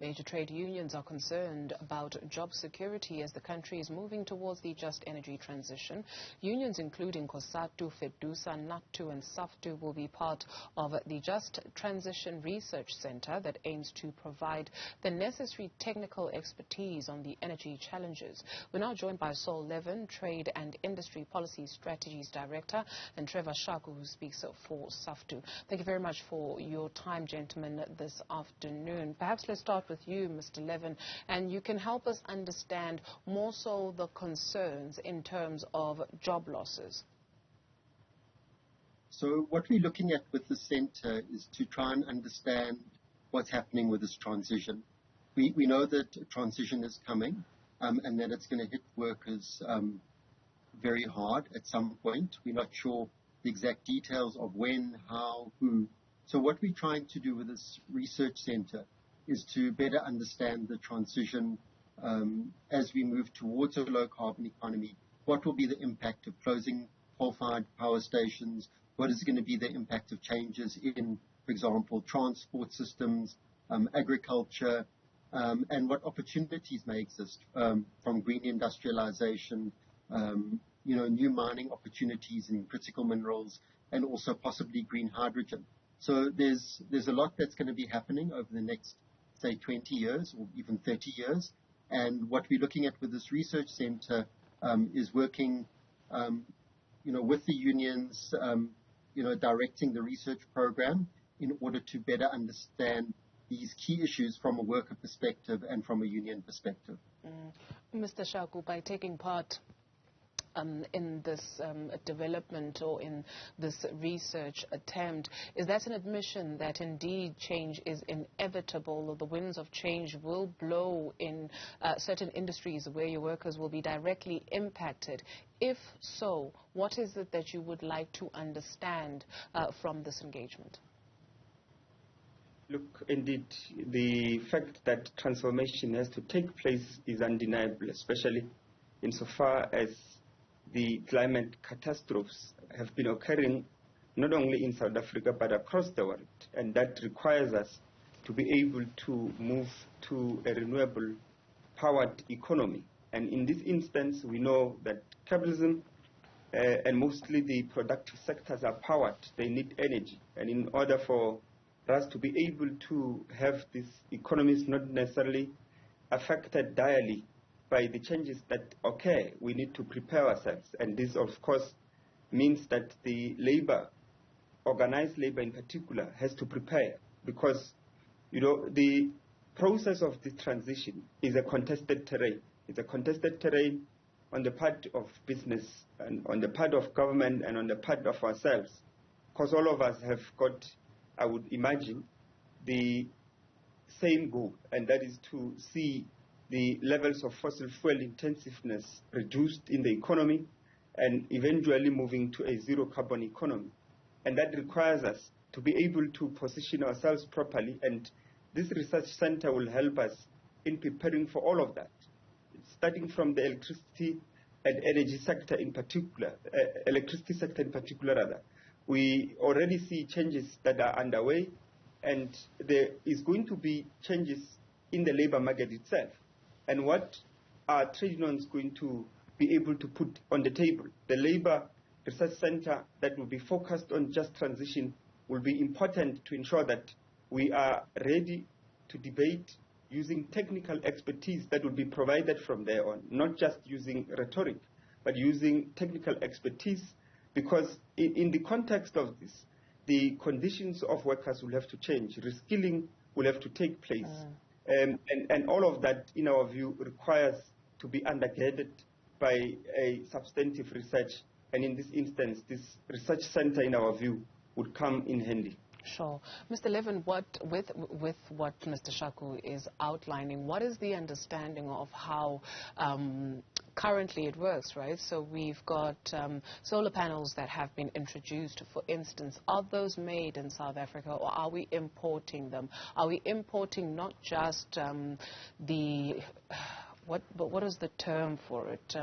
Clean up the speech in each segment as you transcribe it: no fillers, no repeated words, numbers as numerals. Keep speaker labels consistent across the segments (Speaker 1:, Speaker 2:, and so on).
Speaker 1: Major trade unions are concerned about job security as the country is moving towards the just energy transition. Unions including COSATU, FEDUSA, NACTU and SAFTU will be part of the Just Transition Research Center that aims to provide the necessary technical expertise on the energy challenges. We're now joined by Saul Levin, Trade and Industry Policy Strategies Director, and Trevor Shaku, who speaks for SAFTU. Thank you very much for your time, gentlemen, this afternoon. Perhaps let's start with you, Mr. Levin, and you can help us understand more so the concerns in terms of job losses.
Speaker 2: So what we're looking at with the centre is to try and understand what's happening with this transition. We know that a transition is coming and that it's going to hit workers very hard at some point. We're not sure the exact details of when, how, who. So what we're trying to do with this research centre is to better understand the transition as we move towards a low-carbon economy. What will be the impact of closing coal-fired power stations? What is going to be the impact of changes in, for example, transport systems, agriculture, and what opportunities may exist from green industrialization, new mining opportunities in critical minerals, and also possibly green hydrogen. So there's a lot that's going to be happening over the next, say, 20 years or even 30 years. And what we're looking at with this research center is working, with the unions, directing the research program in order to better understand these key issues from a worker perspective and from a union perspective.
Speaker 1: Mr. Shaku, by taking part in this development or in this research attempt, is that an admission that indeed change is inevitable, or the winds of change will blow in certain industries where your workers will be directly impacted? If so, what is it that you would like to understand from this engagement?
Speaker 3: Look, indeed, the fact that transformation has to take place is undeniable, especially insofar as the climate catastrophes have been occurring not only in South Africa but across the world, and that requires us to be able to move to a renewable powered economy. And in this instance, we know that capitalism and mostly the productive sectors are powered. They need energy, and in order for us to be able to have these economies not necessarily affected direly by the changes that occur, we need to prepare ourselves. And this, of course, means that the labor, organized labor in particular, has to prepare, because, the process of this transition is a contested terrain. It's a contested terrain on the part of business and on the part of government and on the part of ourselves, because all of us have got, I would imagine, the same goal, and that is to see the levels of fossil fuel intensiveness reduced in the economy and eventually moving to a zero carbon economy. And that requires us to be able to position ourselves properly, and this research center will help us in preparing for all of that, starting from the electricity and energy sector in particular, We already see changes that are underway, and there is going to be changes in the labor market itself. And what are trade unions going to be able to put on the table? The Labour Research Center that will be focused on just transition will be important to ensure that we are ready to debate using technical expertise that will be provided from there on, not just using rhetoric, but using technical expertise, because in the context of this, the conditions of workers will have to change, reskilling will have to take place. And all of that, in our view, requires to be undergirded by a substantive research. And in this instance, this research center, in our view, would come in handy.
Speaker 1: Sure. Mr. Levin, with what Mr. Shaku is outlining, what is the understanding of how currently it works, right? So we've got solar panels that have been introduced, for instance. Are those made in South Africa, or are we importing them? Are we importing not just what is the term for it?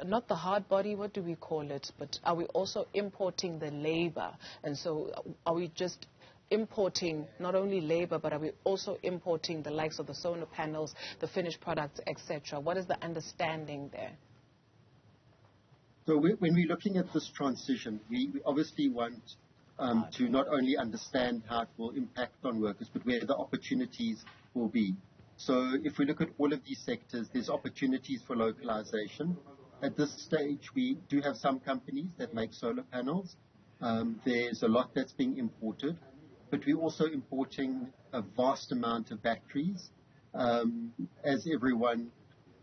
Speaker 1: Not the hard body, what do we call it? But are we also importing the labor? And so are we just importing not only labor, but are we also importing the likes of the solar panels, the finished products, etc.? What is the understanding there?
Speaker 2: So when we're looking at this transition, we obviously want to not only understand how it will impact on workers, but where the opportunities will be. So if we look at all of these sectors, there's opportunities for localization. At this stage, we do have some companies that make solar panels. There's a lot that's being imported, but we're also importing a vast amount of batteries. As everyone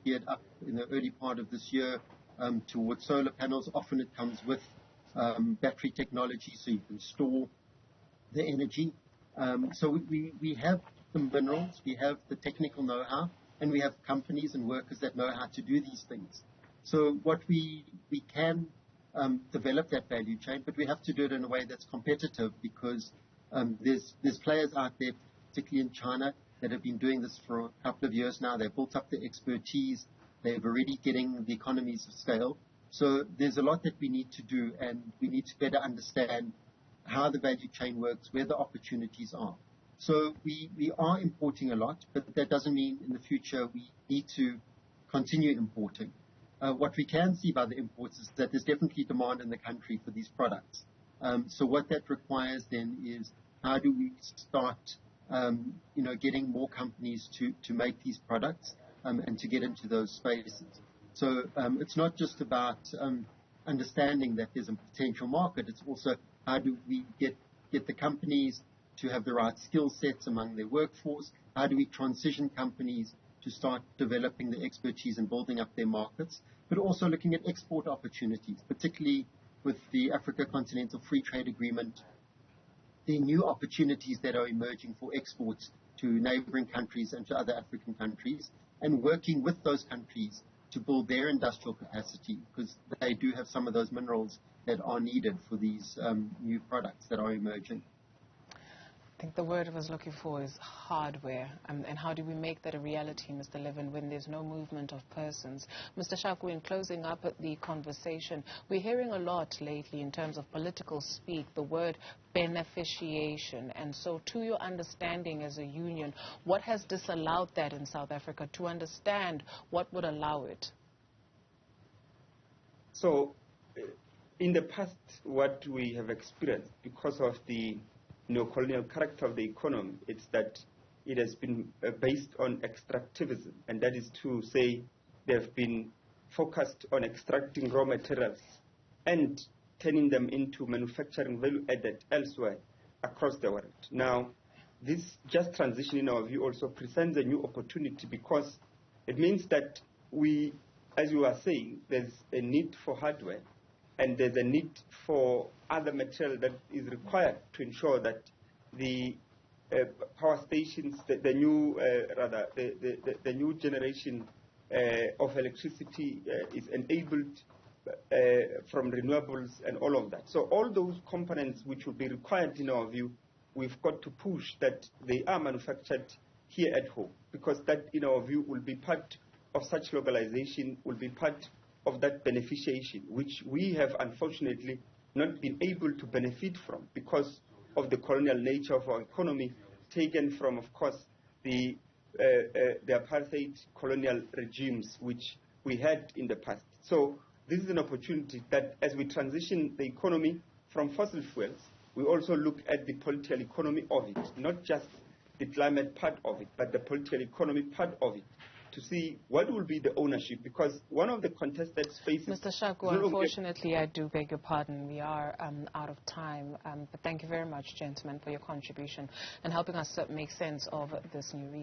Speaker 2: geared up in the early part of this year towards solar panels, often it comes with battery technology, so you can store the energy. So we have the minerals, we have the technical know-how, and we have companies and workers that know how to do these things. So what we can develop that value chain, but we have to do it in a way that's competitive, because there's players out there, particularly in China, that have been doing this for a couple of years now. They've built up the expertise. They're already getting the economies of scale. So there's a lot that we need to do, and we need to better understand how the value chain works, where the opportunities are. So we are importing a lot, but that doesn't mean in the future we need to continue importing. What we can see by the imports is that there's definitely demand in the country for these products. So what that requires then is, how do we start getting more companies to make these products and to get into those spaces. So it's not just about understanding that there's a potential market. It's also, how do we get the companies to have the right skill sets among their workforce? How do we transition companies to start developing the expertise and building up their markets? But also looking at export opportunities, particularly with the Africa Continental Free Trade Agreement, the new opportunities that are emerging for exports to neighboring countries and to other African countries, and working with those countries to build their industrial capacity, because they do have some of those minerals that are needed for these new products that are emerging.
Speaker 1: I think the word I was looking for is hardware. And how do we make that a reality, Mr. Levin, when there's no movement of persons? Mr. Shaku, in closing up the conversation, we're hearing a lot lately in terms of political speak, the word beneficiation. And so to your understanding as a union, what has disallowed that in South Africa? To understand what would allow it?
Speaker 3: So in the past, what we have experienced, because of the neo-colonial character of the economy, it's that it has been based on extractivism, and that is to say they've been focused on extracting raw materials and turning them into manufacturing value added elsewhere across the world. Now, this just transition, in our view, also presents a new opportunity, because it means that we, as you are saying, there's a need for hardware, and there's a need for other material that is required to ensure that the power stations, the new generation of electricity is enabled from renewables and all of that. So all those components which will be required, in our view, we've got to push that they are manufactured here at home, because that, in our view, will be part of such localization, will be part of that beneficiation, which we have unfortunately not been able to benefit from because of the colonial nature of our economy, taken from, of course, the apartheid colonial regimes which we had in the past. So this is an opportunity that, as we transition the economy from fossil fuels, we also look at the political economy of it, not just the climate part of it, but the political economy part of it, to see what will be the ownership, because one of the contested spaces...
Speaker 1: Mr. Shaku, unfortunately, I do beg your pardon. We are out of time. But thank you very much, gentlemen, for your contribution and helping us make sense of this new research.